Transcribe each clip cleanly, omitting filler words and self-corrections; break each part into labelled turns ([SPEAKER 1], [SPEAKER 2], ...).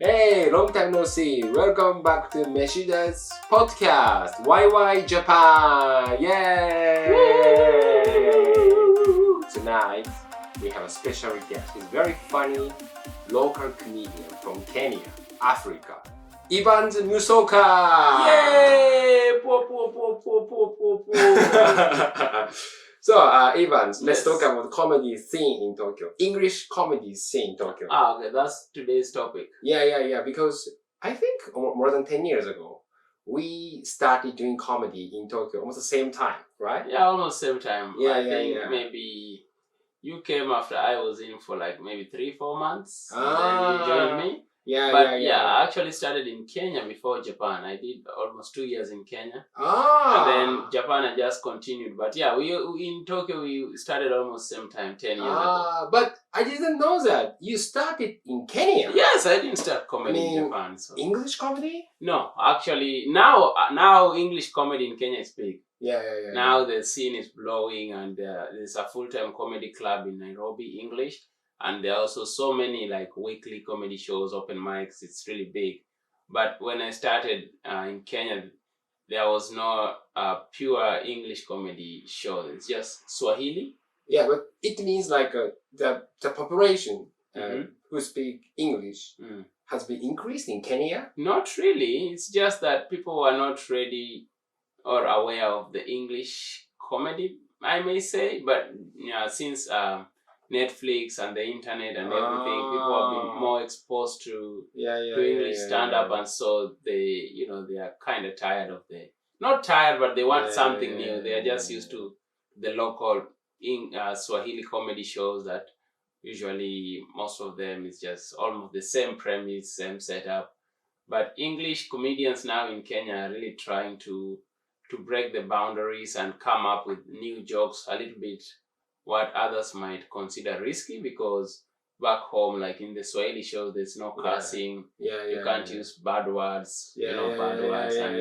[SPEAKER 1] Hey, long time no see. Welcome back to Meshida's podcast. YY Japan. Yay! Woo! Tonight we have a special guest. He's very funny local comedian from Kenya, Africa. Ivan's MUSOKA.
[SPEAKER 2] Yay! Po, po, po, po, po, po, po.
[SPEAKER 1] So, Evans, let's talk about comedy scene in Tokyo. English comedy scene in Tokyo.
[SPEAKER 2] Okay, that's today's topic.
[SPEAKER 1] Yeah. Because I think more than 10 years ago, we started doing comedy in Tokyo almost the same time, right?
[SPEAKER 2] Yeah, almost same time. I think
[SPEAKER 1] yeah.
[SPEAKER 2] maybe you came after I was in for like maybe 3-4 months. Then you joined me.
[SPEAKER 1] Yeah.
[SPEAKER 2] I actually started in Kenya before Japan. I did almost 2 years in Kenya.
[SPEAKER 1] Ah.
[SPEAKER 2] And then Japan I just continued. But yeah, we in Tokyo we started almost same time, 10 years ago.
[SPEAKER 1] But I didn't know that. You started in Kenya.
[SPEAKER 2] Yes, I didn't start comedy in Japan. So.
[SPEAKER 1] English comedy?
[SPEAKER 2] No, actually now English comedy in Kenya is big.
[SPEAKER 1] Yeah.
[SPEAKER 2] Now the scene is blowing, and there's a full-time comedy club in Nairobi, English. And there are also so many like weekly comedy shows, open mics. It's really big. But when I started in Kenya, there was no pure English comedy show. It's just Swahili.
[SPEAKER 1] Yeah, but it means like the population who speak English has been increased in Kenya?
[SPEAKER 2] Not really. It's just that people were not ready or aware of the English comedy, I may say. But yeah, since Netflix and the internet and everything, people have been more exposed to English stand-up, and so they are kind of tired of not tired, but they want something new. They are just used to the local Swahili comedy shows that usually most of them is just almost the same premise, same setup. But English comedians now in Kenya are really trying to break the boundaries and come up with new jokes, a little bit what others might consider risky, because back home, like in the Swahili show, there's no cursing. You can't use bad words, bad words, and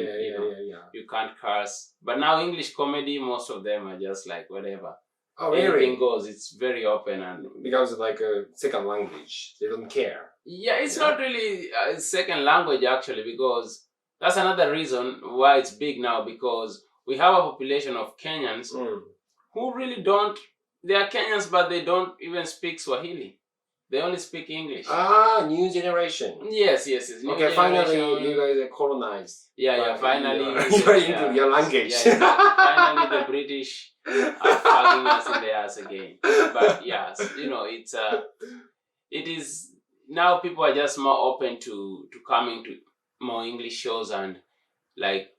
[SPEAKER 2] you can't curse. But now English comedy, most of them are just like whatever.
[SPEAKER 1] Oh, really?
[SPEAKER 2] Anything goes. It's very open, and
[SPEAKER 1] because it's like a second language, they don't care.
[SPEAKER 2] Yeah, it's not really a second language actually, because that's another reason why it's big now, because we have a population of Kenyans who really don't. They are Kenyans, but they don't even speak Swahili. They only speak English.
[SPEAKER 1] New generation.
[SPEAKER 2] Yes. New
[SPEAKER 1] generation. Finally, you guys are colonized.
[SPEAKER 2] Yeah, finally.
[SPEAKER 1] You're into your language.
[SPEAKER 2] Finally, the British are fucking us in the ass again. But yes, it is, now people are just more open to coming to more English shows, and like,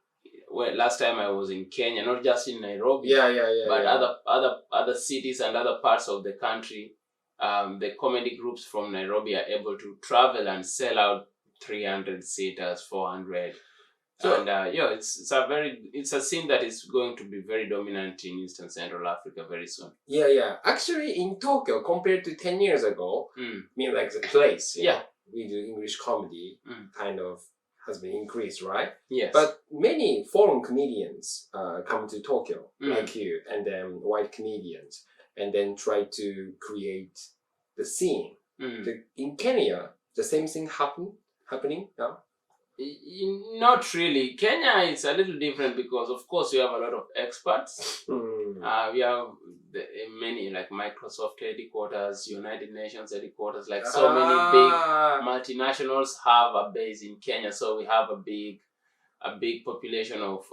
[SPEAKER 2] well, last time I was in Kenya, not just in Nairobi, but other cities and other parts of the country, the comedy groups from Nairobi are able to travel and sell out 300 seaters, 400. So, and it's a scene that is going to be very dominant in Eastern Central Africa very soon. Yeah.
[SPEAKER 1] Actually, in Tokyo, compared to 10 years ago, like the place, we do English comedy, kind of has been increased, right?
[SPEAKER 2] Yes.
[SPEAKER 1] But many foreign comedians come to Tokyo, like you, and then white comedians, and then try to create the scene. In Kenya, the same thing happening now?
[SPEAKER 2] Not really. Kenya is a little different because, of course, we have a lot of experts. We have many, like Microsoft headquarters, United Nations headquarters, like so many big multinationals have a base in Kenya. So we have a big population of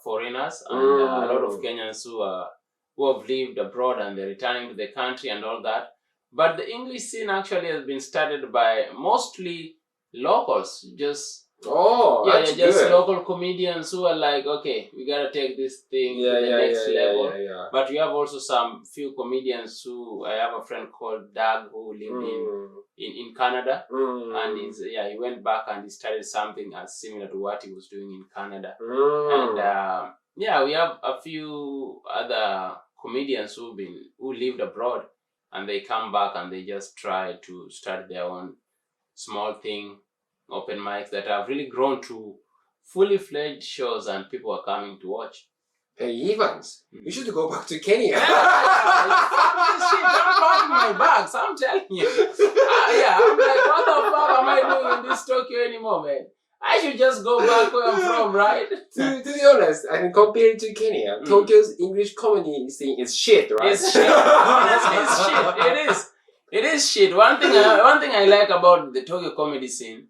[SPEAKER 2] foreigners and a lot of Kenyans who have lived abroad and they're returning to the country and all that. But the English scene actually has been started by mostly locals, just
[SPEAKER 1] good.
[SPEAKER 2] Local comedians who are like, okay, we gotta take this thing to the next level. But we have also some few comedians who, I have a friend called Doug who lived in Canada, and he went back and he started something as similar to what he was doing in Canada. And we have a few other comedians who lived abroad, and they come back and they just try to start their own small thing, open mics that have really grown to fully fledged shows, and people are coming to watch.
[SPEAKER 1] Hey Evans, you should go back to Kenya.
[SPEAKER 2] Yeah, shit, I'm packing my bags. I'm telling you. I'm like, what the fuck am I doing in this Tokyo anymore, man? I should just go back where I'm from, right?
[SPEAKER 1] To be honest, I mean, compared to Kenya, Tokyo's English comedy scene is shit, right?
[SPEAKER 2] It's shit. It's shit. It is shit. One thing I like about the Tokyo comedy scene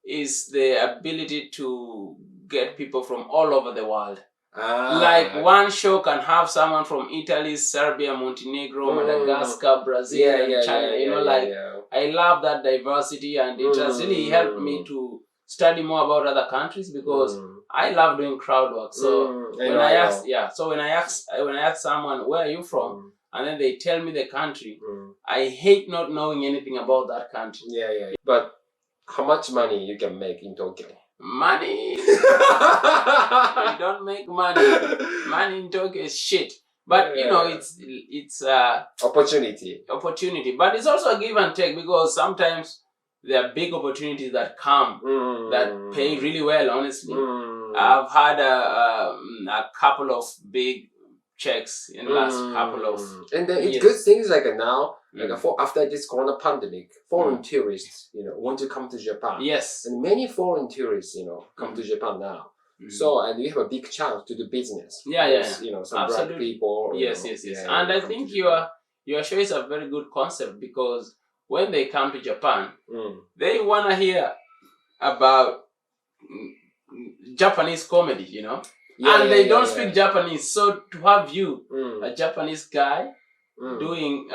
[SPEAKER 2] is the ability to get people from all over the world. Like one show can have someone from Italy, Serbia, Montenegro, Madagascar, Brazil, and China. I love that diversity, and it has really helped me to study more about other countries because I love doing crowd work. So when I ask someone, where are you from, and then they tell me the country, I hate not knowing anything about that country.
[SPEAKER 1] But how much money you can make in Tokyo?
[SPEAKER 2] Money. You don't make money. Money in Tokyo is shit. But it's
[SPEAKER 1] opportunity.
[SPEAKER 2] But it's also a give and take because sometimes there are big opportunities that come that pay really well. Honestly, I've had a couple of big checks in the last couple of
[SPEAKER 1] and then it's good things like now. Like after this corona pandemic, foreign tourists, want to come to Japan.
[SPEAKER 2] Yes.
[SPEAKER 1] And many foreign tourists, come to Japan now. So, and you have a big chance to do business. Some black people.
[SPEAKER 2] Yes. And I think your show is a very good concept because when they come to Japan, they want to hear about Japanese comedy, and they don't speak Japanese. So to have you, a Japanese guy, doing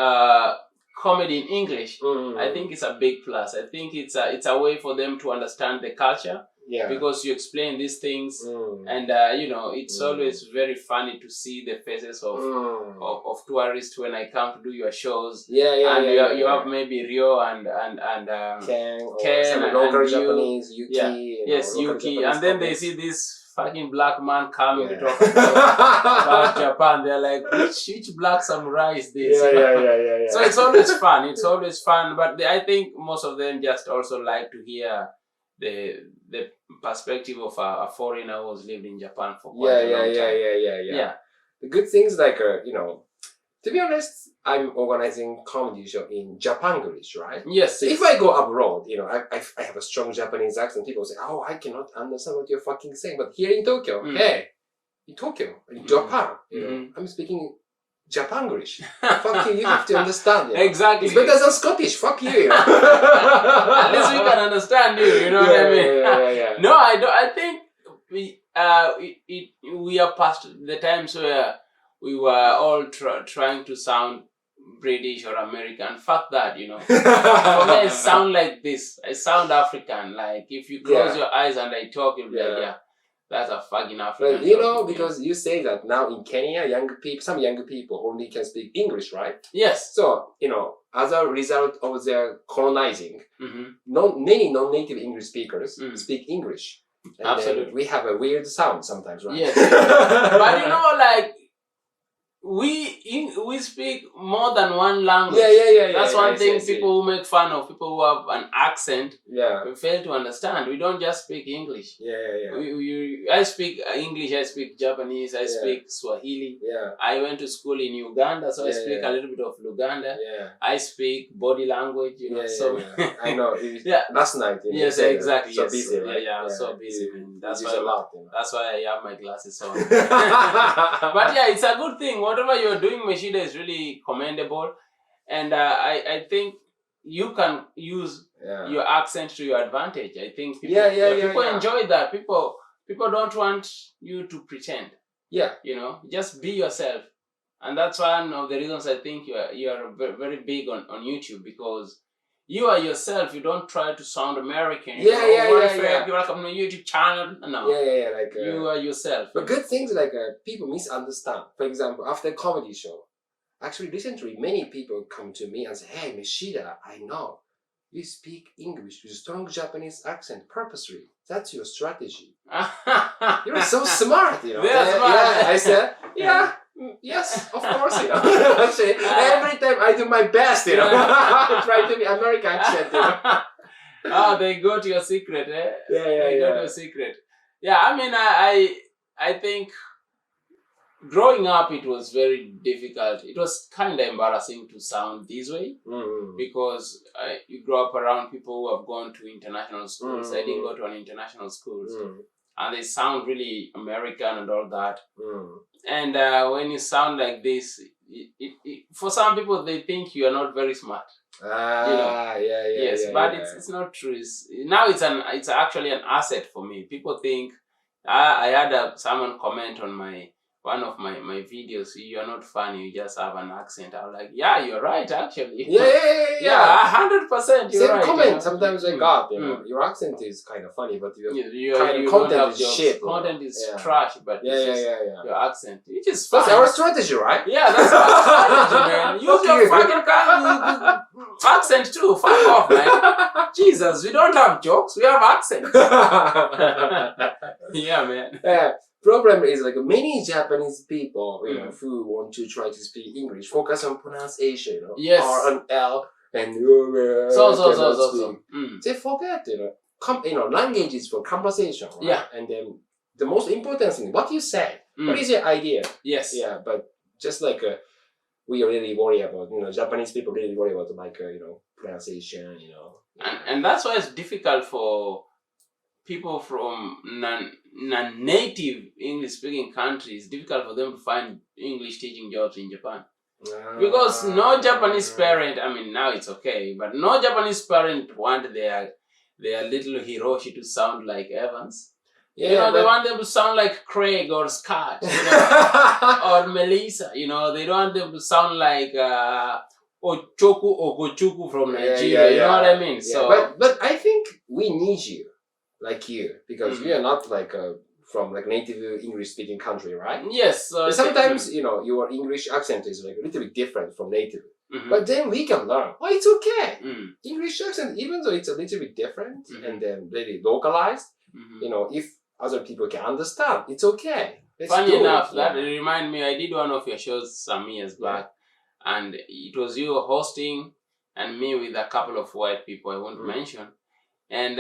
[SPEAKER 2] comedy in English, I think it's a big plus. I think it's a way for them to understand the culture because you explain these things, and it's always very funny to see the faces of tourists when I come to do your shows. You have maybe Rio and
[SPEAKER 1] Ken and local Japanese Yuki.
[SPEAKER 2] Yuki, and then they see this fucking black man coming to talk about Japan. They're like, which black samurai is this? So it's always fun. It's always fun. But I think most of them just also like to hear the perspective of a foreigner who's lived in Japan for quite a long time.
[SPEAKER 1] The good things like to be honest, I'm organizing comedy show in Japanglish, right?
[SPEAKER 2] Yes.
[SPEAKER 1] If I go abroad, I have a strong Japanese accent. People say, "Oh, I cannot understand what you're fucking saying." But here in Tokyo, in Japan, I'm speaking Japanglish. Fuck you! You have to understand.
[SPEAKER 2] Exactly.
[SPEAKER 1] It's better than Scottish. Fuck you.
[SPEAKER 2] At least we can understand you. You know what I mean? No, I don't. I think we are past the times where we were all trying to sound British or American. Fuck that, For me, I sound like this. I sound African. Like, if you close your eyes and I talk, you'll be like, that's a fucking African.
[SPEAKER 1] But, because you say that now in Kenya, some young people only can speak English, right?
[SPEAKER 2] Yes.
[SPEAKER 1] So, as a result of their colonizing, many non-native English speakers speak English. And absolutely. We have a weird sound sometimes, right?
[SPEAKER 2] Yes. But, we speak more than one language. That's one thing people who make fun of, people who have an accent, we fail to understand. We don't just speak English. I speak English, I speak Japanese, I speak Swahili. I went to school in Uganda, so I speak a little bit of Luganda. I speak body language,
[SPEAKER 1] I know. Last night.
[SPEAKER 2] Yes, exactly.
[SPEAKER 1] So busy, right?
[SPEAKER 2] So busy. That's why
[SPEAKER 1] a lot,
[SPEAKER 2] that's why I have my glasses on. But it's a good thing. Whatever you're doing, Meshida, is really commendable, and I think you can use your accent to your advantage. I think people enjoy that. People don't want you to pretend. Just be yourself, and that's one of the reasons I think you're very big on YouTube, because you are yourself. You don't try to sound American. You're welcome to YouTube channel. No. You are yourself.
[SPEAKER 1] But good things like people misunderstand. For example, after a comedy show, actually recently many people come to me and say, "Hey, Meshida, I know you speak English with a strong Japanese accent purposely. That's your strategy. You're so smart, I said, yes, of course, Actually, every time I do my best, try to be American accent,
[SPEAKER 2] they go to your secret, eh?
[SPEAKER 1] They
[SPEAKER 2] go to your secret. I mean, I think growing up, it was very difficult. It was kind of embarrassing to sound this way because you grow up around people who have gone to international schools. I didn't go to an international school. And they sound really American and all that. And when you sound like this, for some people, they think you are not very smart. Yes, but it's not true. Now it's actually an asset for me. People think I had someone comment on one of my videos. You are not funny. You just have an accent. I was like, yeah, you're right. Actually, yeah, 100%. You're right.
[SPEAKER 1] Same comment. Sometimes I got your accent is kind of funny, but your kind of content is shit.
[SPEAKER 2] Content is trash, but your accent, which is fine.
[SPEAKER 1] That's our strategy, right?
[SPEAKER 2] Yeah, that's our strategy, man. Use your fucking accent too. Fuck off, man. Jesus, we don't have jokes. We have accents. Yeah, man.
[SPEAKER 1] Problem is like many Japanese people, who want to try to speak English, focus on pronunciation,
[SPEAKER 2] yes.
[SPEAKER 1] R and L, and
[SPEAKER 2] so.
[SPEAKER 1] They forget, language is for conversation, right?
[SPEAKER 2] Yeah.
[SPEAKER 1] And then the most important thing, what you say, what is your idea?
[SPEAKER 2] Yes.
[SPEAKER 1] Yeah, but just like we really worry about, Japanese people really worry about like pronunciation,
[SPEAKER 2] And that's why it's difficult for people from non-native English-speaking countries. Difficult for them to find English teaching jobs in Japan. Because no Japanese parent, I mean now it's okay, but no Japanese parent want their little Hiroshi to sound like Evans.
[SPEAKER 1] Yeah,
[SPEAKER 2] they want them to sound like Craig or Scott, or Melissa. They don't want them to sound like Ochoku or Gochuku from Nigeria. You know what I mean?
[SPEAKER 1] Yeah,
[SPEAKER 2] so,
[SPEAKER 1] but I think we need you, like you, because we are not like from like native English speaking country, right?
[SPEAKER 2] Yes.
[SPEAKER 1] Sometimes your English accent is like a little bit different from native, but then we can learn. Oh, it's okay. English accent, even though it's a little bit different and then really localized, if other people can understand, it's okay.
[SPEAKER 2] Funny enough, that remind me, I did one of your shows some years back, and it was you hosting and me with a couple of white people I won't mention. And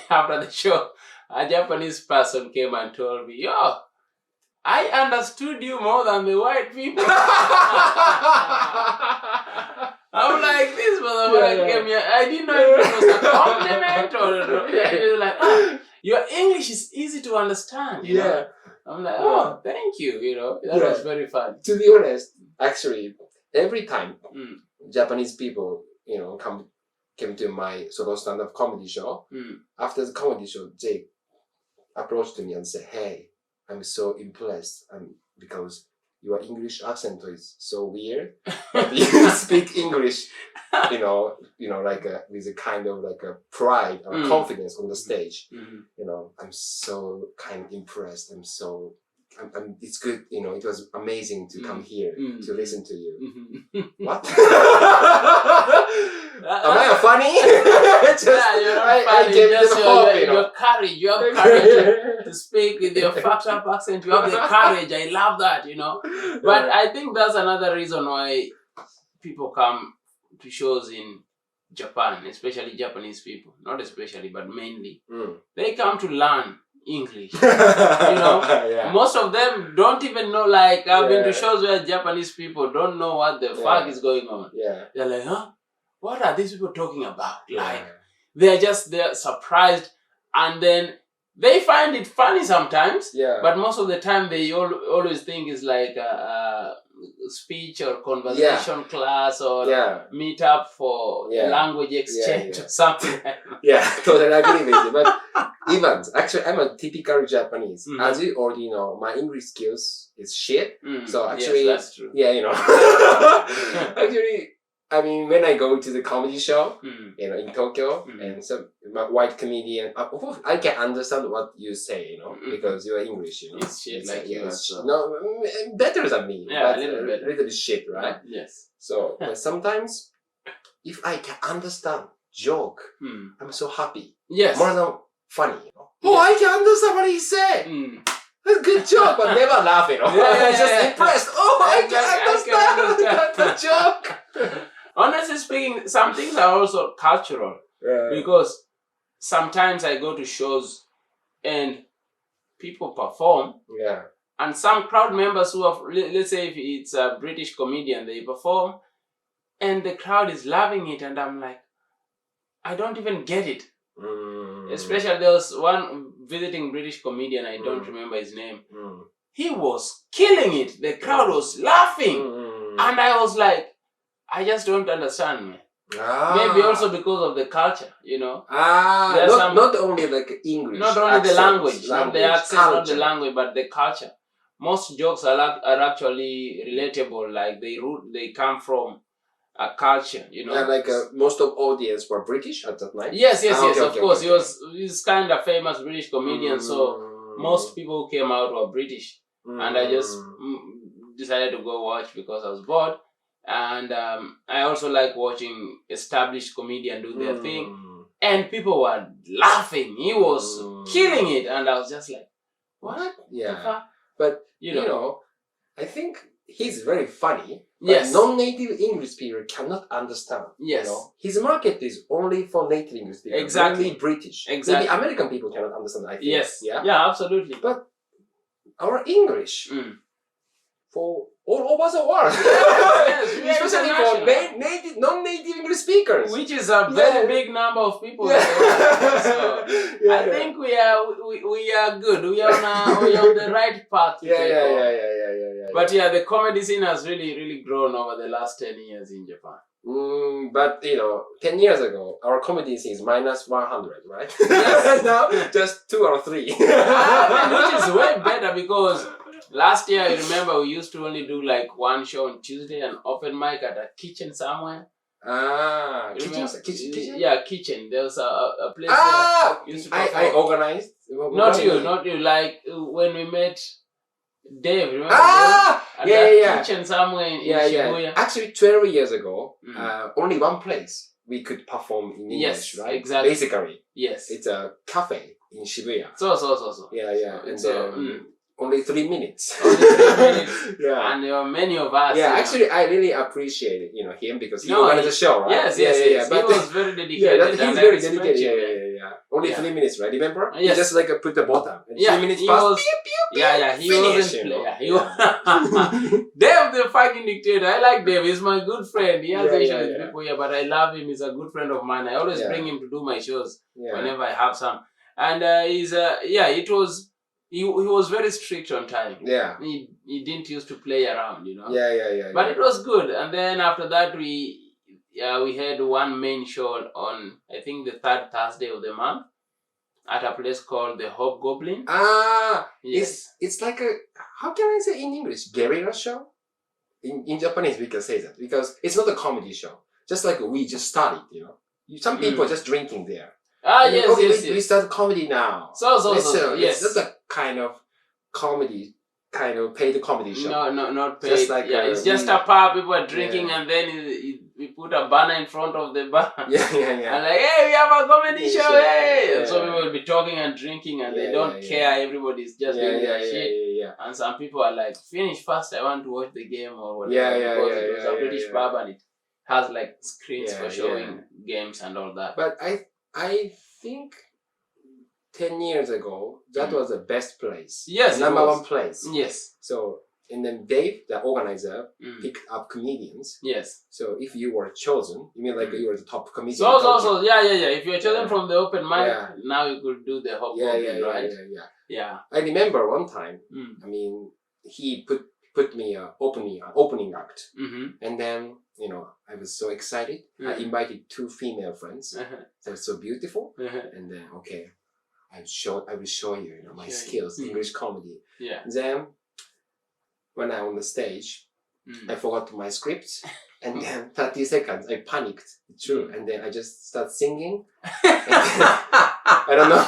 [SPEAKER 2] after the show, a Japanese person came and told me, "Yo, I understood you more than the white people." I'm like, this motherfucker came here. I didn't know if it was a compliment or it was like, your English is easy to understand. You know? I'm like, oh, thank you. That was very fun.
[SPEAKER 1] To be honest, actually, every time Japanese people, came to my solo stand-up comedy show, after the comedy show, they approached me and said, "Hey, I'm so impressed because your English accent is so weird, but you speak English, like with a kind of like a pride or confidence on the stage. I'm so kind of impressed. It's good. It was amazing to come here to listen to you." What? Am I funny?
[SPEAKER 2] You're not funny. Your courage. You have courage to speak with your fucked up accent. You have the courage. I love that. But I think that's another reason why people come to shows in Japan, especially Japanese people. Not especially, but mainly. They come to learn English. Most of them don't even know. Like I've been to shows where Japanese people don't know what the fuck is going on. They're like, huh? What are these people talking about? Like they're surprised, and then they find it funny sometimes. But most of the time they always think it's like a speech or conversation class or meet up for language exchange or something.
[SPEAKER 1] Totally agree with you. But Evans, actually, I'm a typical Japanese. As you already know, my English skills is shit. So actually,
[SPEAKER 2] that's true.
[SPEAKER 1] Actually, I mean, when I go to the comedy show, in Tokyo, and some white comedian, I can understand what you say, because you are English,
[SPEAKER 2] It's shit like you.
[SPEAKER 1] No, better than me.
[SPEAKER 2] Yeah,
[SPEAKER 1] but
[SPEAKER 2] a little bit.
[SPEAKER 1] Little shit, right?
[SPEAKER 2] Yes.
[SPEAKER 1] So, but sometimes, if I can understand joke, I'm so happy.
[SPEAKER 2] Yes.
[SPEAKER 1] More than funny. Oh, I can understand what he said. That's a good joke, but never laugh, I'm just impressed. Oh, I can understand the joke.
[SPEAKER 2] Honestly speaking, some things are also cultural. Because sometimes I go to shows and people perform and some crowd members who have, let's say if it's a British comedian, they perform, and the crowd is loving it, and I'm like, I don't even get it. Especially there was one visiting British comedian, I don't remember his name. He was killing it. The crowd was laughing. And I was like, I just don't understand, man. Maybe also because of the culture, you know.
[SPEAKER 1] Not only like English.
[SPEAKER 2] Not only the language, not the accent, not the language, but the culture. Most jokes are actually relatable, like they come from a culture, you know.
[SPEAKER 1] Yeah, like most of audience were British at that time.
[SPEAKER 2] Yes, of course. He's kind of famous British comedian, so most people who came out were British. And I just decided to go watch because I was bored. And I also like watching established comedian do their thing. And people were laughing. He was killing it. And I was just like, what?
[SPEAKER 1] Yeah.
[SPEAKER 2] The fuck?
[SPEAKER 1] But, you know, I think he's very funny.
[SPEAKER 2] Yes.
[SPEAKER 1] But non-native English speaker cannot understand.
[SPEAKER 2] Yes.
[SPEAKER 1] You know? His market is only for native English speakers.
[SPEAKER 2] Exactly.
[SPEAKER 1] Only British.
[SPEAKER 2] Exactly.
[SPEAKER 1] Maybe American people cannot understand, I think.
[SPEAKER 2] Yes.
[SPEAKER 1] Yeah?
[SPEAKER 2] Yeah, absolutely.
[SPEAKER 1] But our English for all over the world.
[SPEAKER 2] Yes,
[SPEAKER 1] especially for non-native English speakers.
[SPEAKER 2] Which is a very big number of people. So I think we are good. We are on the right path.
[SPEAKER 1] Yeah.
[SPEAKER 2] But the comedy scene has really grown over the last 10 years in Japan.
[SPEAKER 1] But 10 years ago, our comedy scene is minus 100, right? Yes. Now, just 2 or 3.
[SPEAKER 2] Which is way better because last year, I remember we used to only do like one show on Tuesday, an open mic at a kitchen somewhere.
[SPEAKER 1] Kitchen?
[SPEAKER 2] Yeah, kitchen. There was a place where used to
[SPEAKER 1] I organized.
[SPEAKER 2] Not you. Like when we met Dave, remember?
[SPEAKER 1] Kitchen
[SPEAKER 2] somewhere in Shibuya.
[SPEAKER 1] Actually, 12 years ago, only one place we could perform in English, right?
[SPEAKER 2] Exactly.
[SPEAKER 1] Basically.
[SPEAKER 2] Yes.
[SPEAKER 1] It's a cafe in Shibuya.
[SPEAKER 2] So.
[SPEAKER 1] Yeah. And only 3 minutes.
[SPEAKER 2] Only 3 minutes.
[SPEAKER 1] Yeah.
[SPEAKER 2] And there were many of us.
[SPEAKER 1] Yeah, actually, I really appreciated him because he organized the show, right?
[SPEAKER 2] Yes. But he was very dedicated.
[SPEAKER 1] He's very dedicated. Yeah. Only 3 minutes, right? Remember?
[SPEAKER 2] Yes.
[SPEAKER 1] He just like put the button. And 3 minutes passed.
[SPEAKER 2] He wasn't playing. Dave, the fucking dictator. I like Dave. He's my good friend. He has issues with people here, but I love him. He's a good friend of mine. I always bring him to do my shows whenever I have some. And he was very strict on time. Yeah. He didn't used to play around, you know.
[SPEAKER 1] Yeah.
[SPEAKER 2] But it was good. And then after that we had one main show on I think the 3rd Thursday of the month at a place called the Hobgoblin.
[SPEAKER 1] Yes. It's like a, how can I say in English? Guerrilla show? In Japanese we can say that because it's not a comedy show. Just like we just started, you know. Some people are just drinking there.
[SPEAKER 2] Yes.
[SPEAKER 1] We start comedy now.
[SPEAKER 2] So,
[SPEAKER 1] yes. That's a kind of comedy, paid comedy show.
[SPEAKER 2] No, not paid. Just like it's just a pub. People are drinking, and then we put a banner in front of the bar.
[SPEAKER 1] Yeah.
[SPEAKER 2] And like, hey, we have a comedy show, hey! And so people will be talking and drinking, and they don't care. Everybody's just doing their shit. Yeah. And some people are like, finish fast. I want to watch the game or whatever. Because it was a British pub, and it has like screens for showing games and all that.
[SPEAKER 1] But I think 10 years ago, that was the best place.
[SPEAKER 2] Yes,
[SPEAKER 1] number one place.
[SPEAKER 2] Yes.
[SPEAKER 1] So, and then Dave, the organizer, picked up comedians.
[SPEAKER 2] Yes.
[SPEAKER 1] So, if you were chosen, you mean like you were the top comedian?
[SPEAKER 2] So, yeah. If you were chosen from the open mic, now you could do the Hobgoblin, right? Yeah.
[SPEAKER 1] I remember one time, I mean, he put me opening act. And then, I was so excited. I invited 2 female friends. They're so beautiful. And then, okay, I will show you, my skills, English comedy.
[SPEAKER 2] Yeah.
[SPEAKER 1] Then, when I'm on the stage, I forgot my script. And then 30 seconds, I panicked. It's true. And then I just start singing. I don't know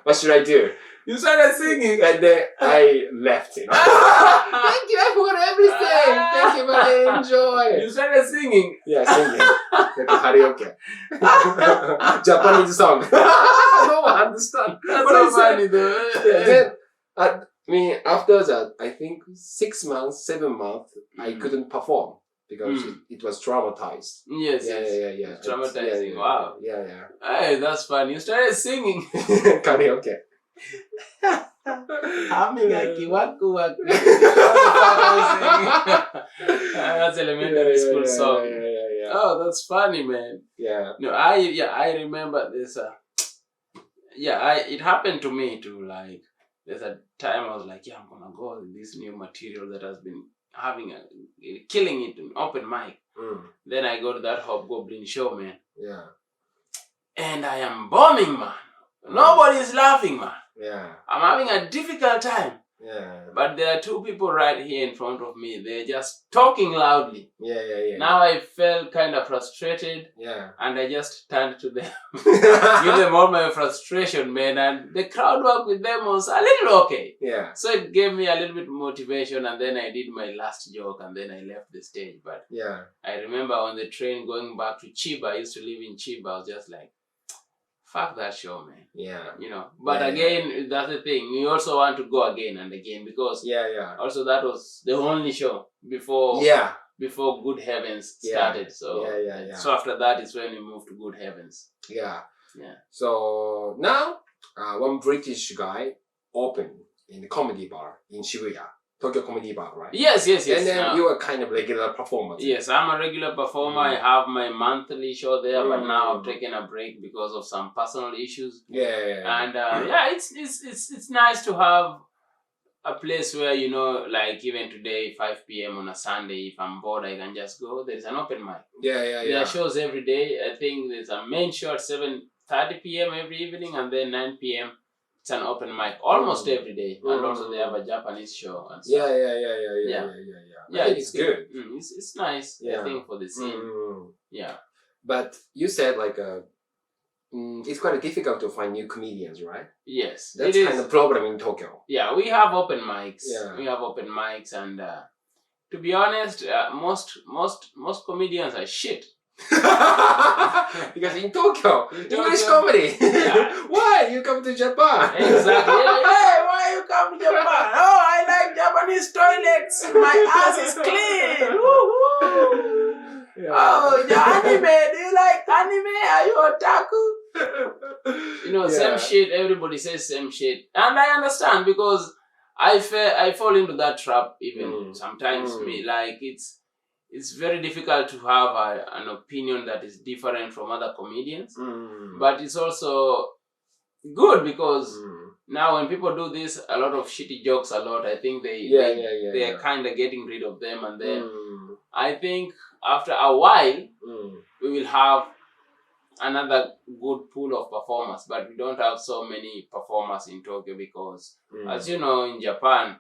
[SPEAKER 1] what should I do.
[SPEAKER 2] You started singing.
[SPEAKER 1] And then I left. Thank you, I forgot everything. Thank you, but I enjoy.
[SPEAKER 2] You started singing.
[SPEAKER 1] Yeah, singing. Like a karaoke. Japanese song. No one understands.
[SPEAKER 2] That's so funny though.
[SPEAKER 1] Then, after that, I think 6 months, 7 months, I couldn't perform. Because it was traumatized.
[SPEAKER 2] Yes.
[SPEAKER 1] It's
[SPEAKER 2] traumatizing. Wow.
[SPEAKER 1] Yeah.
[SPEAKER 2] Hey, that's fun. You started singing.
[SPEAKER 1] Karaoke.
[SPEAKER 2] That's elementary school song.
[SPEAKER 1] Yeah.
[SPEAKER 2] Oh, that's funny, man.
[SPEAKER 1] Yeah.
[SPEAKER 2] No, I remember this. It happened to me too. Like, there's a time I was like, I'm gonna go with this new material that has been killing it in open mic. Then I go to that Hobgoblin show, man.
[SPEAKER 1] Yeah.
[SPEAKER 2] And I am bombing, man. Nobody's laughing, man.
[SPEAKER 1] Yeah.
[SPEAKER 2] I'm having a difficult time.
[SPEAKER 1] Yeah.
[SPEAKER 2] But there are two people right here in front of me. They're just talking loudly.
[SPEAKER 1] Yeah.
[SPEAKER 2] Now I felt kind of frustrated.
[SPEAKER 1] Yeah.
[SPEAKER 2] And I just turned to them, give them all my frustration, man. And the crowd work with them was a little okay.
[SPEAKER 1] Yeah.
[SPEAKER 2] So it gave me a little bit motivation, and then I did my last joke, and then I left the stage. But
[SPEAKER 1] yeah,
[SPEAKER 2] I remember on the train going back to Chiba. I used to live in Chiba. I was just like, fuck that show, man.
[SPEAKER 1] Yeah.
[SPEAKER 2] You know. But again, that's the thing. You also want to go again and again, because also that was the only show before Good Heavens started. So so after that is when we moved to Good Heavens.
[SPEAKER 1] Yeah.
[SPEAKER 2] Yeah.
[SPEAKER 1] So now one British guy opened in the comedy bar in Shibuya. Tokyo Comedy Bar, right?
[SPEAKER 2] Yes.
[SPEAKER 1] And then you are kind of regular performer.
[SPEAKER 2] Yes, I'm a regular performer. I have my monthly show there, but now I've taken a break because of some personal issues. And it's nice to have a place where, you know, like even today, 5 p.m. on a Sunday, if I'm bored, I can just go. There's an open mic. There are shows every day. I think there's a main show at 7:30 p.m. every evening, and then 9 p.m. It's an open mic almost every day, and also they have a Japanese show. And stuff.
[SPEAKER 1] I think it's good.
[SPEAKER 2] It's nice. I think for the scene. Yeah.
[SPEAKER 1] But you said like it's quite difficult to find new comedians, right?
[SPEAKER 2] Yes,
[SPEAKER 1] that's kind of problem in Tokyo.
[SPEAKER 2] Yeah, we have open mics. We have open mics, and to be honest, most comedians are shit.
[SPEAKER 1] Because in Tokyo, English comedy. Why you come to Japan?
[SPEAKER 2] Exactly. Why you come to Japan? Oh, I like Japanese toilets. My ass is clean. Oh, the anime. Do you like anime? Are you otaku? You know, same shit. Everybody says same shit, and I understand, because I fall into that trap even sometimes. Me, like it's very difficult to have an opinion that is different from other comedians. But it's also good, because now when people do this, a lot of shitty jokes I think they are kind of getting rid of them, and then I think after a while we will have another good pool of performers, but we don't have so many performers in Tokyo, because as you know, in Japan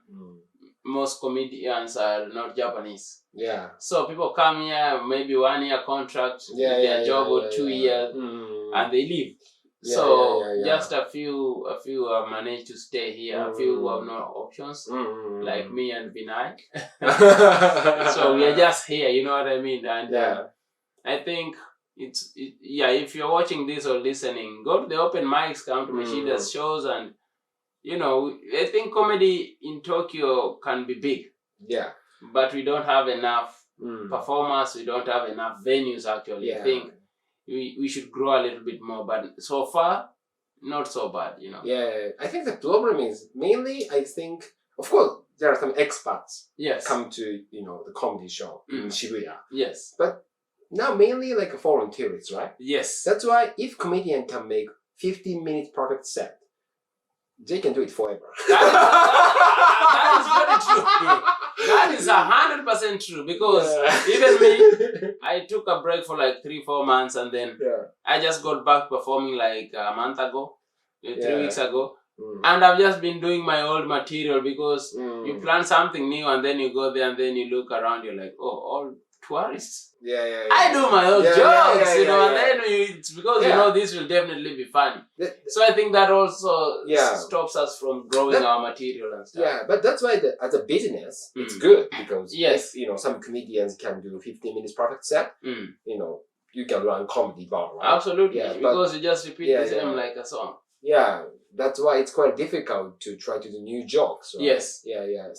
[SPEAKER 2] most comedians are not Japanese. Yeah. So people come here, maybe 1 year contract, their job or 2 years, and they leave. Just a few have managed to stay here. A few who have no options, like me and Vinay. So we are just here. You know what I mean? And I think if you're watching this or listening, go to the open mics, come to Meshida's shows, and you know, I think comedy in Tokyo can be big. Yeah. But we don't have enough performers. We don't have enough venues, actually. I think we should grow a little bit more. But so far, not so bad, you know.
[SPEAKER 1] Yeah. I think the problem is mainly, I think, of course, there are some expats come to, you know, the comedy show in Shibuya. Yes. But now mainly like foreign tourists, right? Yes. That's why if comedian can make 15 minutes perfect set, they can do it forever.
[SPEAKER 2] That is very true. That is 100% true, because even me, I took a break for like 3-4 months, and then I just got back performing like a month ago, 3 weeks ago. And I've just been doing my old material, because you plan something new and then you go there and then you look around, you're like, oh, all tourists. I do my own jokes, you know, and then it's because you know this will definitely be fun. So I think that also stops us from growing our material and stuff. Yeah,
[SPEAKER 1] but that's why as a business, it's good, because if, you know, some comedians can do 15 minutes perfect set, you know, you can run comedy bar, right?
[SPEAKER 2] Absolutely, because you just repeat the same like a song.
[SPEAKER 1] Yeah, that's why it's quite difficult to try to do new jokes, right? Yes.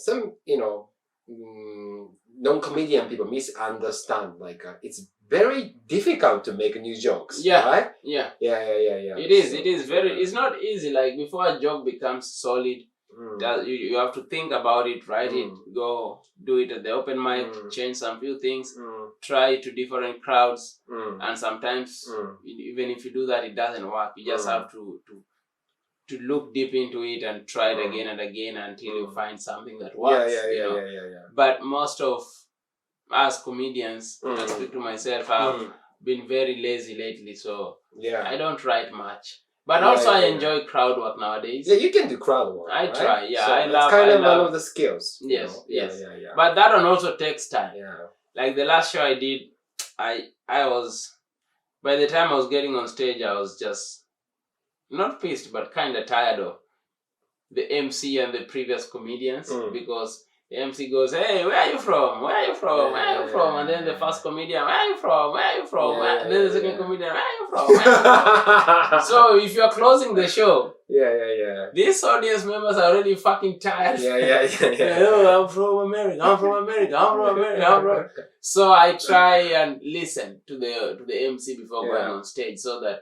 [SPEAKER 1] Some, you know, non-comedian people misunderstand, like it's very difficult to make new jokes, right? It is very, it's not easy. Like before a joke becomes solid,
[SPEAKER 2] You have to think about it, write it, go do it at the open mic, change some few things, try to different crowds, and sometimes even if you do that, it doesn't work. You just have to look deep into it and try it again and again until you find something that works. But most of us comedians, I speak to myself, have been very lazy lately, so I don't write much. But also I enjoy crowd work nowadays.
[SPEAKER 1] Yeah, you can do crowd work.
[SPEAKER 2] I try,
[SPEAKER 1] So it's kind of one of the skills.
[SPEAKER 2] Yes, yes.
[SPEAKER 1] Yeah.
[SPEAKER 2] But that one also takes time.
[SPEAKER 1] Yeah.
[SPEAKER 2] Like the last show I did, I was, by the time I was getting on stage, I was just not pissed, but kind of tired of the MC and the previous comedians because the MC goes, "Hey, where are you from? Where are you from? Where are you from?" And then the first comedian, "Where are you from? Where are you from?" And then the second comedian, "Where are you from? Where are you from?" So if you're closing the show, these audience members are already fucking tired. Oh, I'm from America. I'm from America. I'm from America. I'm from... So I try and listen to the MC before going on stage, so that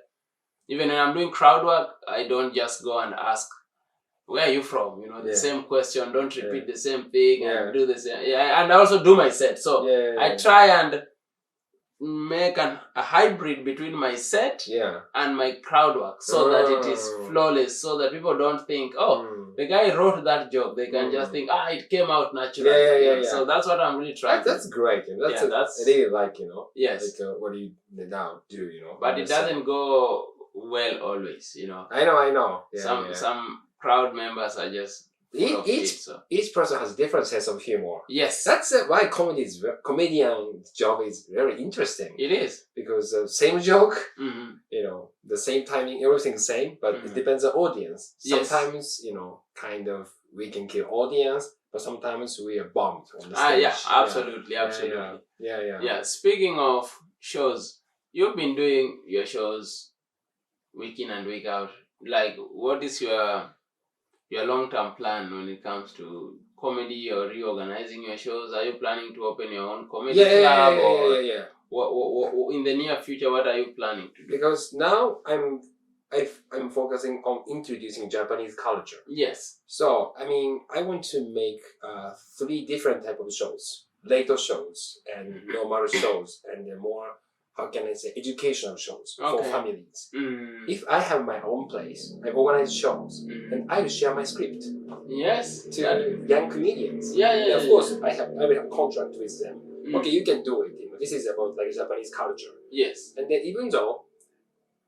[SPEAKER 2] even when I'm doing crowd work, I don't just go and ask, "Where are you from?" You know, the same question. Don't repeat the same thing and do the same. And I also do my set. So I try and make a hybrid between my set and my crowd work, so that it is flawless, so that people don't think, "Oh, the guy wrote that joke." They can just think, it came out naturally. So that's what I'm really trying.
[SPEAKER 1] That's great. That's really like,
[SPEAKER 2] yes.
[SPEAKER 1] Like what do you now do,
[SPEAKER 2] But it doesn't go well always,
[SPEAKER 1] I know.
[SPEAKER 2] Some crowd members are just
[SPEAKER 1] each person has different sense of humor.
[SPEAKER 2] Yes,
[SPEAKER 1] that's why comedian's job is very interesting.
[SPEAKER 2] It is,
[SPEAKER 1] because same joke, the same timing, everything same, but it depends on audience. Sometimes kind of we can kill audience, but sometimes we are bombed on the stage.
[SPEAKER 2] Absolutely. Speaking of shows, you've been doing your shows week in and week out. Like, what is your long-term plan when it comes to comedy or reorganizing your shows? Are you planning to open your own comedy club? What in the near future, what are you planning to do?
[SPEAKER 1] Because now I'm focusing on introducing Japanese culture.
[SPEAKER 2] Yes.
[SPEAKER 1] So I want to make 3 different type of shows: later shows and normal shows, and then more, how can I say, educational shows for families. If I have my own place, I organize shows, and I will share my script.
[SPEAKER 2] Yes.
[SPEAKER 1] To young comedians. Of course, I will have contract with them. Okay, you can do it. This is about like Japanese culture.
[SPEAKER 2] Yes.
[SPEAKER 1] And then even though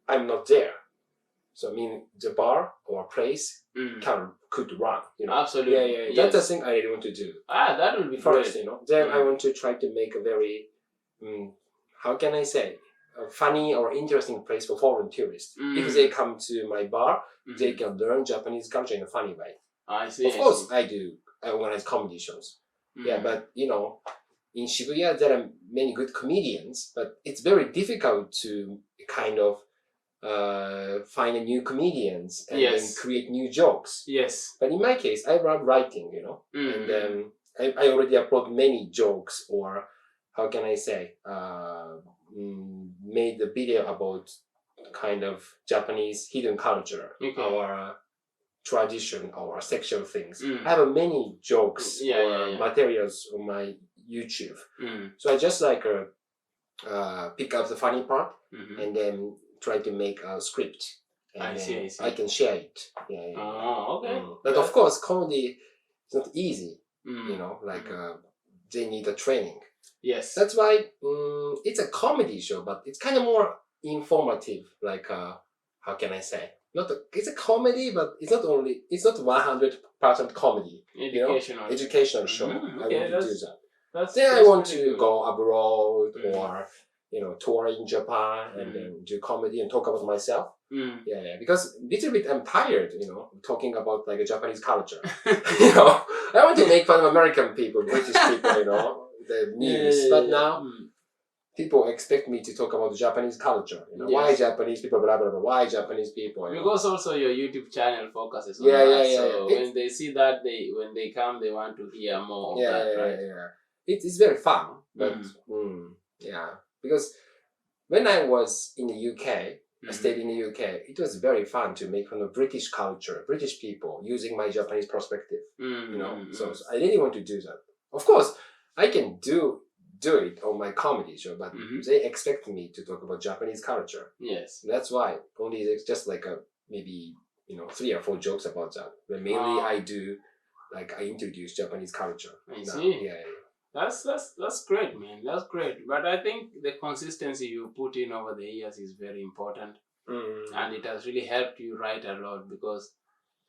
[SPEAKER 1] I'm not there, so the bar or place could run.
[SPEAKER 2] Absolutely.
[SPEAKER 1] That's the thing I really want to do.
[SPEAKER 2] That will be
[SPEAKER 1] first.
[SPEAKER 2] great.
[SPEAKER 1] Then I want to try to make a very how can I say, a funny or interesting place for foreign tourists. If they come to my bar, they can learn Japanese culture in a funny way.
[SPEAKER 2] I see.
[SPEAKER 1] Of course, I organize comedy shows. But in Shibuya there are many good comedians, but it's very difficult to kind of find new comedians and then create new jokes.
[SPEAKER 2] Yes.
[SPEAKER 1] But in my case, I love writing, and I already upload many jokes, or how can I say, made a video about kind of Japanese hidden culture, our tradition, our sexual things. I have many jokes or materials on my YouTube. So I just pick up the funny part and then try to make a script. And
[SPEAKER 2] I see.
[SPEAKER 1] I can share it.
[SPEAKER 2] Oh, okay.
[SPEAKER 1] But of course, comedy is not easy. They need a training.
[SPEAKER 2] Yes.
[SPEAKER 1] That's why it's a comedy show, but it's kind of more informative. Like, how can I say? It's a comedy, but it's not 100% comedy. Educational show. I want to do that. Then I want to go abroad or tour in Japan and then do comedy and talk about myself. Because little bit I'm tired, talking about like a Japanese culture. I want to make fun of American people, British people, the news. But now people expect me to talk about the Japanese culture. Why Japanese people, blah blah blah. Why Japanese people?
[SPEAKER 2] Because also your YouTube channel focuses on that. So when they see that, when they come, they want to hear more of that, right?
[SPEAKER 1] It's very fun, but because when I was in the UK, I stayed in the UK. It was very fun to make fun of British culture, British people, using my Japanese perspective. You know, so I really want to do that. Of course, I can do it on my comedy show, but they expect me to talk about Japanese culture.
[SPEAKER 2] Yes.
[SPEAKER 1] That's why only it's just like maybe 3 or 4 jokes about that. But mainly I introduce Japanese culture.
[SPEAKER 2] I see.
[SPEAKER 1] Yeah.
[SPEAKER 2] That's great, man. That's great. But I think the consistency you put in over the years is very important, and it has really helped you write a lot, because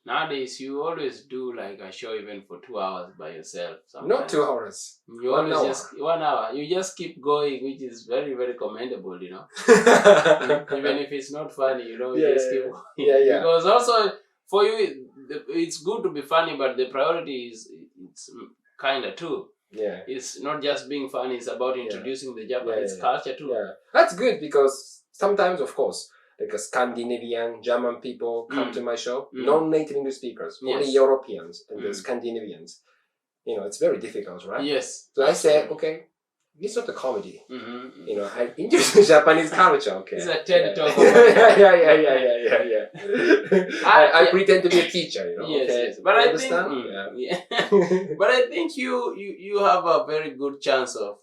[SPEAKER 2] nowadays you always do like a show even for 2 hours by yourself. Sometimes.
[SPEAKER 1] Not 2 hours.
[SPEAKER 2] You always
[SPEAKER 1] 1 hour.
[SPEAKER 2] just 1 hour. You just keep going, which is very, very commendable, Even if it's not funny, you just keep going.
[SPEAKER 1] Yeah.
[SPEAKER 2] Because also for you, it's good to be funny, but the priority is it's kind of too.
[SPEAKER 1] Yeah.
[SPEAKER 2] It's not just being funny, it's about introducing the Japanese culture too.
[SPEAKER 1] Yeah. That's good, because sometimes, of course, like a Scandinavian, German people come to my show, non-native English speakers, only Europeans and the Scandinavians. It's very difficult, right?
[SPEAKER 2] Yes.
[SPEAKER 1] So I said, okay, it's not a comedy. I introduce Japanese culture, okay.
[SPEAKER 2] It's a TED talk.
[SPEAKER 1] Yeah. I pretend to be a teacher,
[SPEAKER 2] Yes. But I think, but I think you have a very good chance of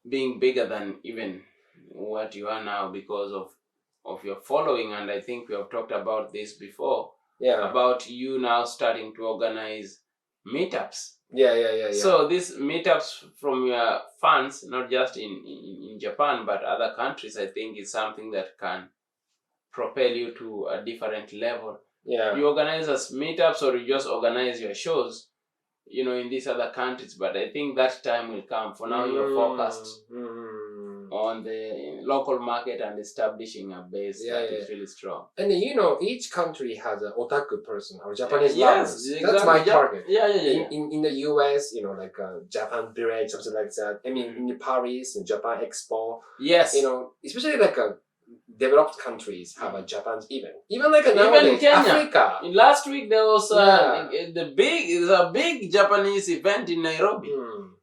[SPEAKER 2] being bigger than even what you are now, because of your following. And I think we have talked about this before.
[SPEAKER 1] Yeah.
[SPEAKER 2] About you now starting to organize meetups.
[SPEAKER 1] Yeah.
[SPEAKER 2] So these meetups from your fans, not just in Japan but other countries, I think is something that can propel you to a different level.
[SPEAKER 1] Yeah.
[SPEAKER 2] You organize as meetups, or you just organize your shows, in these other countries. But I think that time will come. For now, you're focused on the local market and establishing a base that is really strong.
[SPEAKER 1] And each country has an otaku person or Japanese lovers.
[SPEAKER 2] Exactly.
[SPEAKER 1] That's my target.
[SPEAKER 2] Yeah.
[SPEAKER 1] In the US, like Japan Village, something like that. I mean, in Paris, in Japan Expo.
[SPEAKER 2] Yes.
[SPEAKER 1] Especially like developed countries have a Japan's event. Even like nowadays,
[SPEAKER 2] Kenya.
[SPEAKER 1] Africa.
[SPEAKER 2] Last week there was a big Japanese event in Nairobi.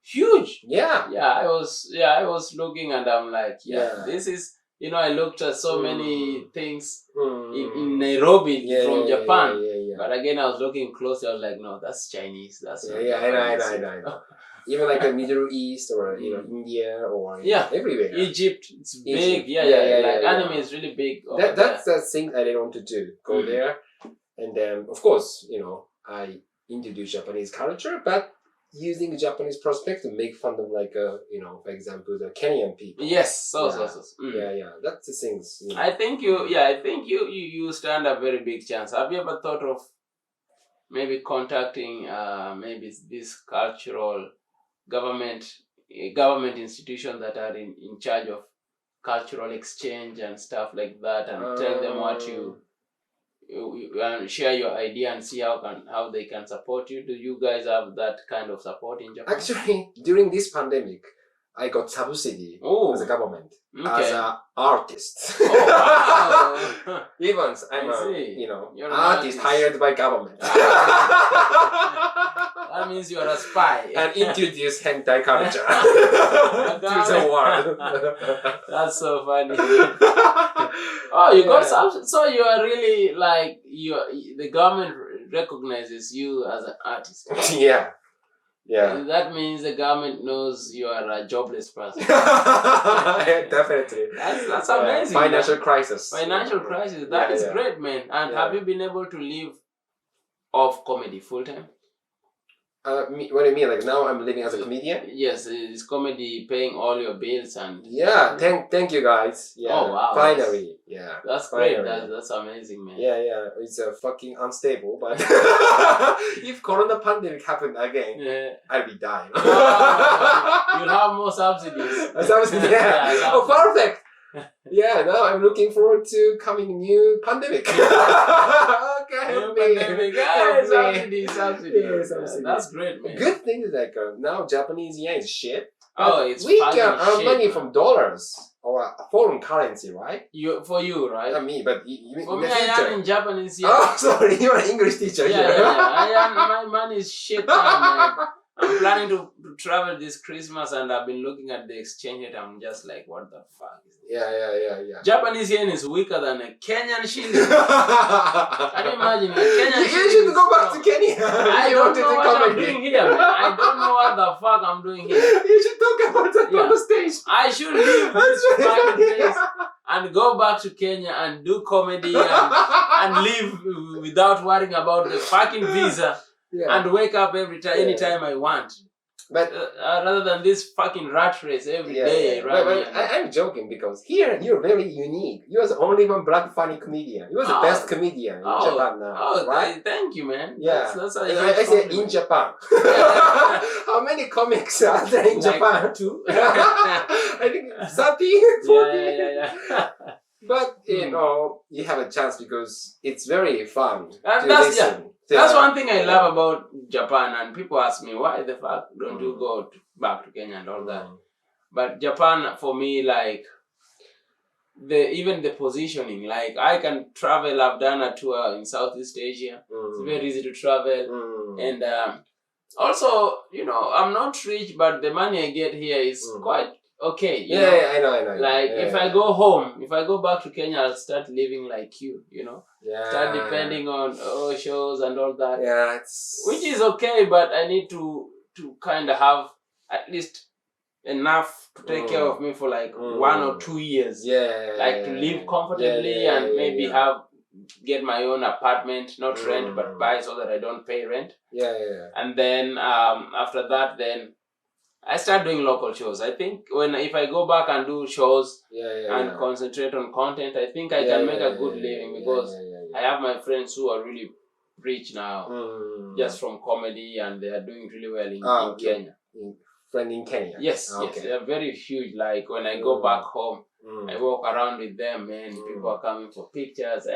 [SPEAKER 2] Huge.
[SPEAKER 1] Yeah.
[SPEAKER 2] I was looking, and I'm like, this is, I looked at so many things in Nairobi from Japan. But again, I was looking closely, I was like, no, that's Chinese. That's not Japanese.
[SPEAKER 1] I know. Even like the Middle East or India or everywhere.
[SPEAKER 2] Egypt, it's big. Anime is really big.
[SPEAKER 1] That's the thing I really want to do. Go there, and then of course, I introduce Japanese culture, but using Japanese perspective, make fun of for example, the Kenyan people.
[SPEAKER 2] Yes,
[SPEAKER 1] Yeah. That's the things.
[SPEAKER 2] I think you stand a very big chance. Have you ever thought of maybe contacting maybe this cultural government institutions that are in charge of cultural exchange and stuff like that, and tell them what you share your idea and see how they can support you? Do you guys have that kind of support in Japan?
[SPEAKER 1] Actually, during this pandemic, I got subsidy as a government as an artist.
[SPEAKER 2] Wow.
[SPEAKER 1] Even I'm
[SPEAKER 2] You're an
[SPEAKER 1] artist hired by government.
[SPEAKER 2] That means you are a spy.
[SPEAKER 1] And introduce hentai culture to the world.
[SPEAKER 2] That's so funny. Oh, you got subsidy. So you are really like the government recognizes you as an artist.
[SPEAKER 1] Yeah.
[SPEAKER 2] That means the government knows you are a jobless person.
[SPEAKER 1] Definitely.
[SPEAKER 2] That's amazing.
[SPEAKER 1] Financial crisis.
[SPEAKER 2] That is great, man. And have you been able to live off comedy full time?
[SPEAKER 1] What do you mean? Like now I'm living as a comedian?
[SPEAKER 2] Yes, is comedy paying all your bills and?
[SPEAKER 1] Yeah, thank you guys. Yeah.
[SPEAKER 2] Oh wow.
[SPEAKER 1] Finally.
[SPEAKER 2] That's great. That's amazing, man.
[SPEAKER 1] Yeah. It's fucking unstable, but if Corona pandemic happened again, I'll be dying.
[SPEAKER 2] You'll have more subsidies.
[SPEAKER 1] Oh, perfect. Yeah, now I'm looking forward to coming new pandemic. Subsidy.
[SPEAKER 2] That's great, man.
[SPEAKER 1] Good thing is like now Japanese yen is shit.
[SPEAKER 2] We
[SPEAKER 1] can earn money from dollars or foreign currency, right?
[SPEAKER 2] For you, right?
[SPEAKER 1] Not me, but
[SPEAKER 2] for me, I am in Japanese yen.
[SPEAKER 1] Oh, sorry, you're an English teacher.
[SPEAKER 2] My money is shit now, man. I'm planning to travel this Christmas, and I've been looking at the exchange rate. I'm just like, what the fuck is this?
[SPEAKER 1] Yeah.
[SPEAKER 2] Japanese yen is weaker than a Kenyan shilling. Can you imagine? A Kenyan
[SPEAKER 1] You
[SPEAKER 2] shilling
[SPEAKER 1] should go
[SPEAKER 2] is
[SPEAKER 1] back to Kenya.
[SPEAKER 2] I
[SPEAKER 1] You
[SPEAKER 2] don't
[SPEAKER 1] want to
[SPEAKER 2] know
[SPEAKER 1] do
[SPEAKER 2] what I'm
[SPEAKER 1] comedy.
[SPEAKER 2] doing here, man. I don't know what the fuck I'm doing here.
[SPEAKER 1] You should talk about that on the stage.
[SPEAKER 2] I should leave this fucking place and go back to Kenya and do comedy and live without worrying about the fucking visa and wake up anytime I want.
[SPEAKER 1] But
[SPEAKER 2] rather than this fucking rat race every day.
[SPEAKER 1] But I'm joking because here you're very unique. You're the only one black funny comedian. You're the best comedian in Japan now, right?
[SPEAKER 2] Thank you, man.
[SPEAKER 1] Yeah,
[SPEAKER 2] that's
[SPEAKER 1] I said in Japan. How many comics are there in Japan?
[SPEAKER 2] 2.
[SPEAKER 1] I think 30, 40.
[SPEAKER 2] Yeah.
[SPEAKER 1] But you know, you have a chance because it's very fun to
[SPEAKER 2] that's
[SPEAKER 1] listen.
[SPEAKER 2] That's one thing I love about Japan, and people ask me why the fuck don't you go back to Kenya and all that. But Japan, for me, like even the positioning, like I can travel. I've done a tour in Southeast Asia. It's very easy to travel, and also, you know, I'm not rich, but the money I get here is quite okay. You know?
[SPEAKER 1] I know.
[SPEAKER 2] Like if I go home, if I go back to Kenya, I'll start living like you know. Start depending on shows and all that.
[SPEAKER 1] Yeah,
[SPEAKER 2] which is okay, but I need to kind of have at least enough to take care of me for like 1 or 2 years. Like to live comfortably and maybe get my own apartment, not rent, but buy so that I don't pay rent. And then after that, then I start doing local shows. I think if I go back and do shows and concentrate on content, I think I can make a good living because I have my friends who are really rich now just from comedy, and they are doing really well in Kenya.
[SPEAKER 1] Friend in Kenya?
[SPEAKER 2] Yes, they are very huge. Like when I go back home, I walk around with them, man. People are coming for pictures.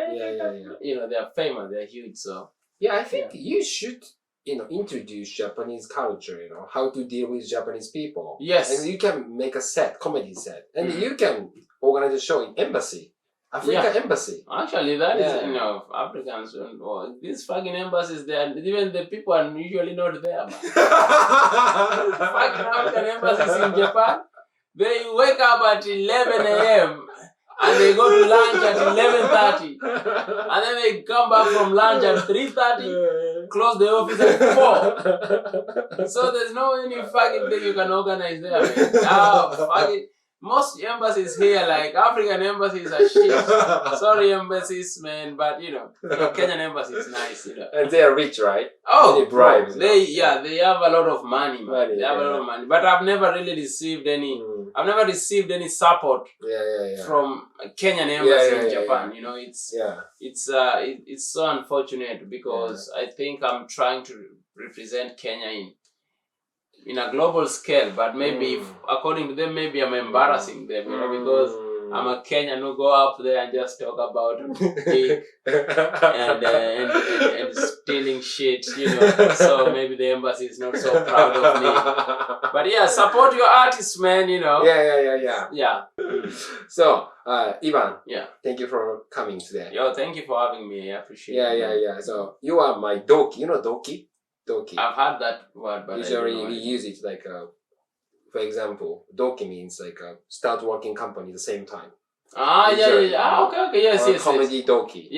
[SPEAKER 2] You know, they are famous, they are huge. So
[SPEAKER 1] I think you should, you know, introduce Japanese culture, you know, how to deal with Japanese people.
[SPEAKER 2] Yes.
[SPEAKER 1] And you can make a comedy set. And you can organize a show in embassy. Africa embassy.
[SPEAKER 2] Actually, that is, you know, Africans, these fucking embassies, even the people are usually not there, man. Fucking African embassies in Japan, they wake up at 11 a.m. and they go to lunch at 11:30, and then they come back from lunch at 3:30, close the office at 4. So there's no any fucking thing you can organize there, man. Most embassies here, like African embassies, are shit. Sorry, embassies, man, but you know, Kenyan embassy is nice, you know.
[SPEAKER 1] And they are rich, right?
[SPEAKER 2] Oh,
[SPEAKER 1] they bribes.
[SPEAKER 2] They have a lot of money, man. They have a lot of money, but I've never really received any. I've never received any support from Kenyan embassy in Japan. You know, it's so unfortunate because I think I'm trying to represent Kenya in a global scale, but maybe according to them, maybe I'm embarrassing them, you know, because I'm a Kenyan who go up there and just talk about dick and stealing shit, you know. So maybe the embassy is not so proud of me. But support your artists, man, you know. Yeah.
[SPEAKER 1] So, Ivan.
[SPEAKER 2] Thank
[SPEAKER 1] you for coming today.
[SPEAKER 2] Thank you for having me. I appreciate it.
[SPEAKER 1] So you are my doki. You know doki? Doki.
[SPEAKER 2] I've heard that word, but
[SPEAKER 1] usually we use it like for example, doki means like start working company at the same time.
[SPEAKER 2] Okay, yes.
[SPEAKER 1] Comedy doki.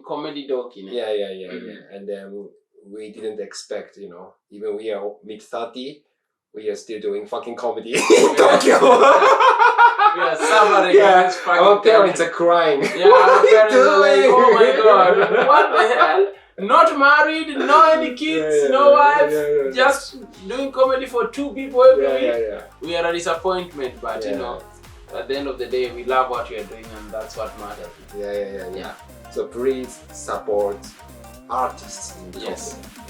[SPEAKER 2] Comedy doki.
[SPEAKER 1] And then we didn't expect, you know, even we are mid-30, we are still doing fucking comedy in Tokyo.
[SPEAKER 2] We are suffering.
[SPEAKER 1] Our parents are crying.
[SPEAKER 2] What are you doing? Oh my god, what the hell? Not married, no any kids, no wife, just doing comedy for 2 people every week. We are a disappointment, but you know, at the end of the day, we love what we are doing, and that's what matters.
[SPEAKER 1] So please support artists in Tokyo.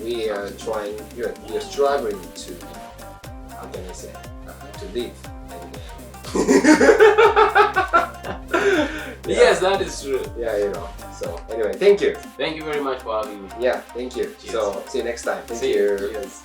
[SPEAKER 1] We are trying, we are struggling to, how can I say, to live.
[SPEAKER 2] Yes, that is true.
[SPEAKER 1] You know. So anyway, thank you.
[SPEAKER 2] Thank you very much for having me.
[SPEAKER 1] Thank you.
[SPEAKER 2] Cheers.
[SPEAKER 1] So see you next time. Thank
[SPEAKER 2] you.
[SPEAKER 1] you.
[SPEAKER 2] Cheers.